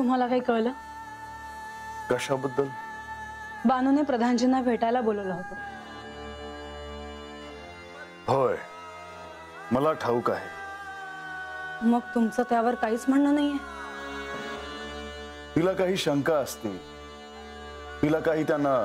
तुम्हाला काही कळलं? कशाबद्दल? बानूने प्रधानजींना भेटायला बोलवलं होतं. होय, मला ठाऊक आहे. मग तुमचं त्यावर काहीच म्हणणं नाहीये? तिला काही शंका असतील, तिला काही त्यांना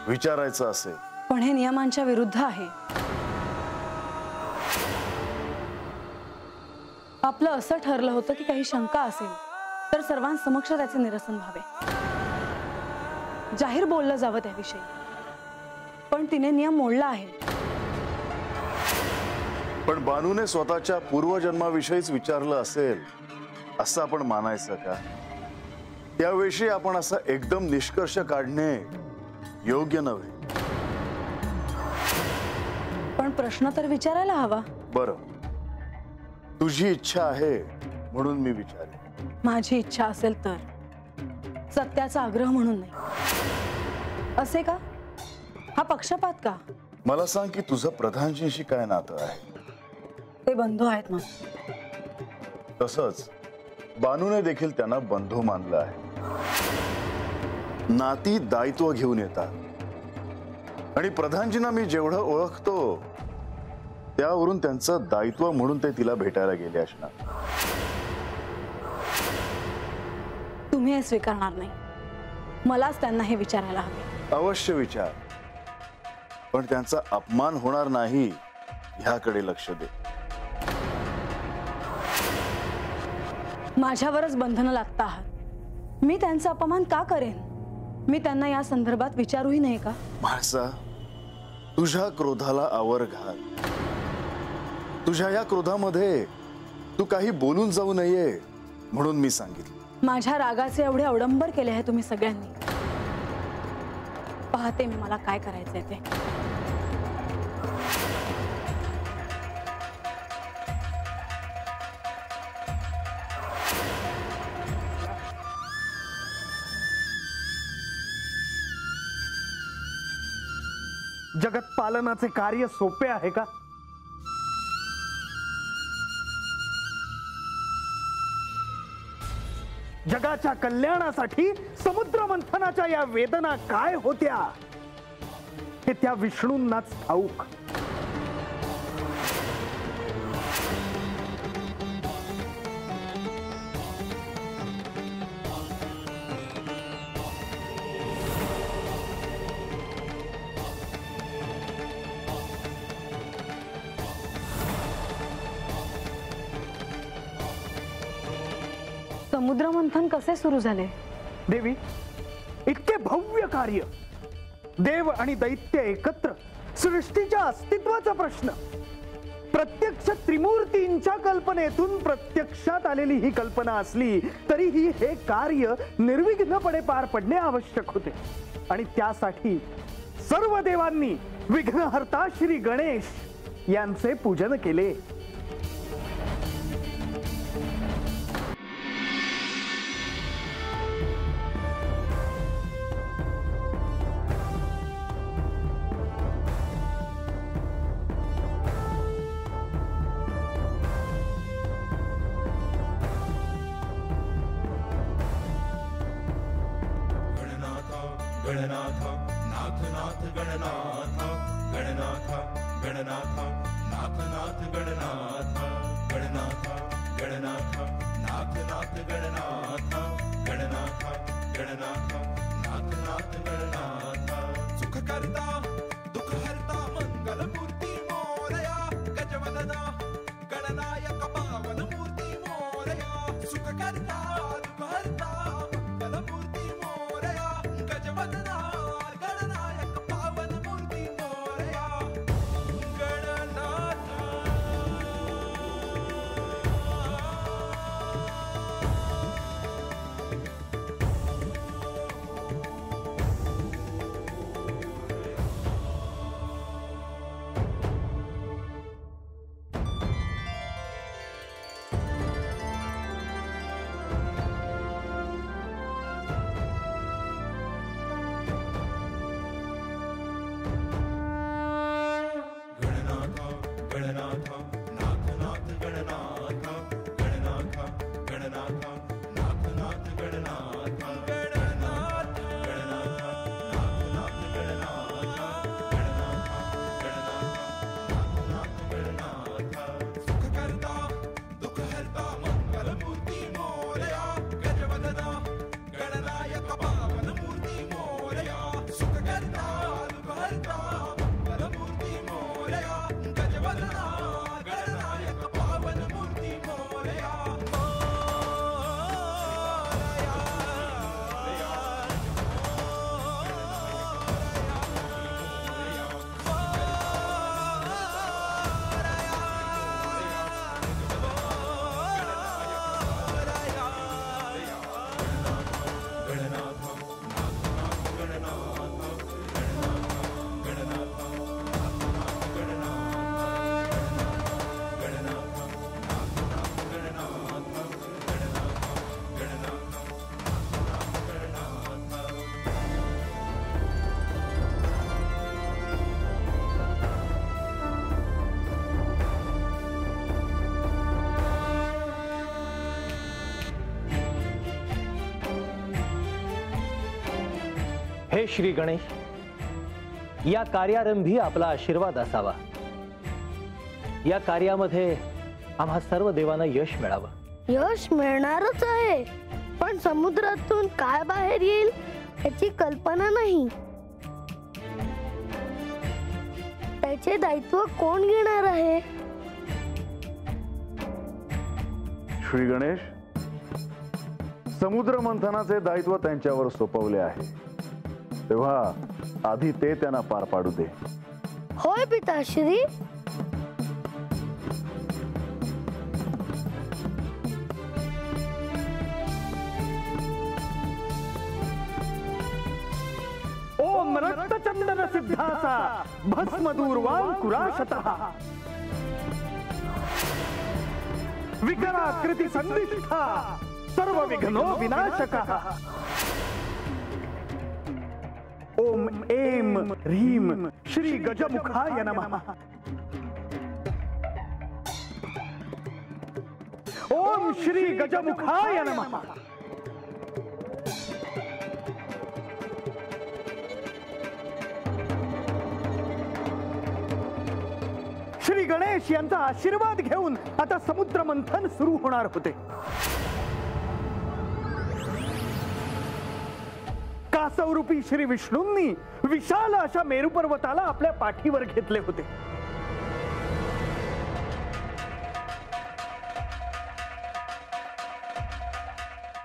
विचारायचं असेल. पण हे नियमांच्या विरुद्ध आहे. आपलं असं ठरलं होतं की काही शंका असेल तर सर्वांसमक्ष त्याचे निरसन व्हावे, जाहीर बोललं जावं त्याविषयी. पण तिने नियम मोडला आहे. पण बानूने स्वतःच्या पूर्वजन्माविषयीच विचारलं असेल असं आपण मानायचं का? त्याविषयी आपण असा एकदम निष्कर्ष काढणे योग्य नव्हे. पण प्रश्न तर विचारायला हवा. बरं, तुझी इच्छा आहे म्हणून मी विचारेन. माझी इच्छा असेल तर, सत्याचा आग्रह म्हणून नाही. असे का? हा पक्षपात का? मला सांग की तुझं प्रधानजींशी काय नातं आहे? ते बंधू आहेत ना. तसंच बानूने देखील त्यांना बंधू मानलं आहे. नाती दायित्व घेऊन येतात आणि प्रधानजींना मी जेवढं ओळखतो त्यावरून त्यांचं दायित्व म्हणून ते तिला भेटायला गेले असणार. तुम्ही हे स्वीकारणार नाही. मलाच त्यांना हे विचारायला हवे. अवश्य विचार, पण त्यांचा अपमान होणार नाही ह्याकडे लक्ष दे. माझ्यावरच बंधनं लागता आहात. मी त्यांचा अपमान का करेन? मी त्यांना या संदर्भात विचारूही नाही का? म्हाळसा, तुझ्या क्रोधाला आवर घाल. तुझ्या या क्रोधामध्ये तू काही बोलून जाऊ नये म्हणून मी सांगितलं. माझ्या रागाचे एवढे अवडंबर केले आहे तुम्ही सगळ्यांनी. पाहते मी मला काय करायचंय ते. जगत पालनाचे कार्य सोपे आहे का? जगाच्या कल्याणासाठी समुद्र मंथनाच्या या वेदना काय होत्या हे त्या विष्णूंनाच ठाऊक. समुद्र मंथन कसे सुरू झाले? देवी, इतके भव्य कार्य, देव आणि दैत्य एकत्र, सृष्टीच्या अस्तित्वाचा प्रश्न, प्रत्यक्ष त्रिमूर्तींच्या कल्पनेतून प्रत्यक्षात आलेली ही कल्पना असली तरीही हे कार्य निर्विघ्नपणे पार पडणे आवश्यक होते. आणि त्यासाठी सर्व देवांनी विघ्नहर्ता श्री गणेश यांचे पूजन केले. गणनाथ नाथ नाथ गणनाथ गणनाथ गणनाथ नाथ नाथ गणनाथ गणनाथ गणनाथ नाथ नाथ गणनाथ गणनाथ गणनाथ नाथ नाथ गणनाथ. सुख करता दुःख हरता मंगल मूर्ती मोरया, गजवदना गणनायक पावन मूर्ती मोरया. सुख करता दुःख हरता मंगल मूर्ती मोरया, गजवदना गणनायक पावन मूर्ती मोरया. गणनाथ हे श्री गणेश, या कार्यारंभी आपला आशीर्वाद असावा. या कार्यामध्ये आम्हा सर्व देवांना यश मिळावं. यश मिळणारच आहे, पण समुद्रातून काय बाहेर येईल याची कल्पना नाही. त्याचे दायित्व कोण घेणार आहे? श्री गणेश, समुद्र मंथनाचे दायित्व त्यांच्यावर सोपवले आहे, तेव्हा आधी ते त्यांना पार पाडू दे. होय पिताश्री. ओम रक्तचंदन सिद्धासा भस्मदूर्वांकुराशतः विकराकृति संदिष्टा सर्व विघ्नो विनाशकः. ओम ऐं ह्रीं श्री गजमुखाय नमः. ओम श्री गजमुखाय नमः. श्री गणेश यांचा आशीर्वाद घेऊन आता समुद्र मंथन सुरू होणार होते. कासवरूपी श्री विष्णूंनी विशाल अशा मेरू पर्वताला आपल्या पाठीवर घेतले होते.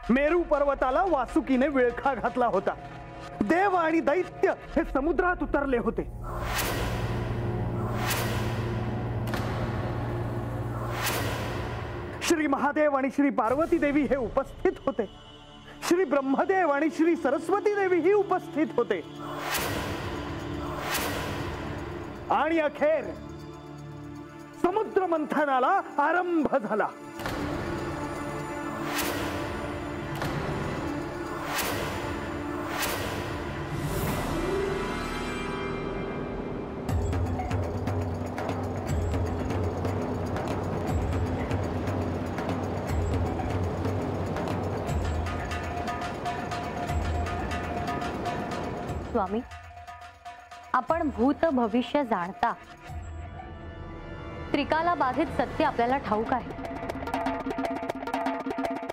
मेरू पर्वताला वासुकीने विळखा घातला होता. देव आणि दैत्य हे समुद्रात उतरले होते. श्री महादेव आणि श्री पार्वती देवी हे उपस्थित होते. श्री ब्रह्मदेव आणि श्री सरस्वती देवी ही उपस्थित होते. आणि अखेर समुद्र मंथनाला आरंभ झाला. स्वामी, आपण भूत भविष्य जाणता. त्रिकाला बाधित सत्य आपल्याला ठाऊक आहे.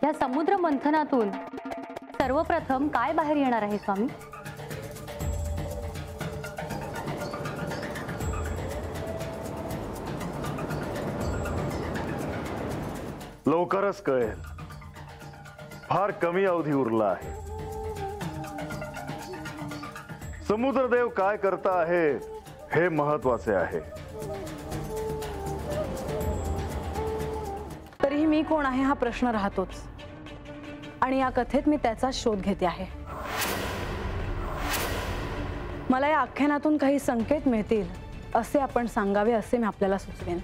या समुद्र मंथनातून सर्वप्रथम काय बाहेर येणार आहे स्वामी? लवकरच कळेल. फार कमी अवधी उरला आहे. समुद्रदेव काय करता आहे हे महत्वाचे आहे. तरीही मी कोण आहे हा प्रश्न राहतोच, आणि या कथेत मी त्याचाच शोध घेते आहे. मला या आख्यानातून काही संकेत मिळतील असे आपण सांगावे असे मी आपल्याला सुचवेन.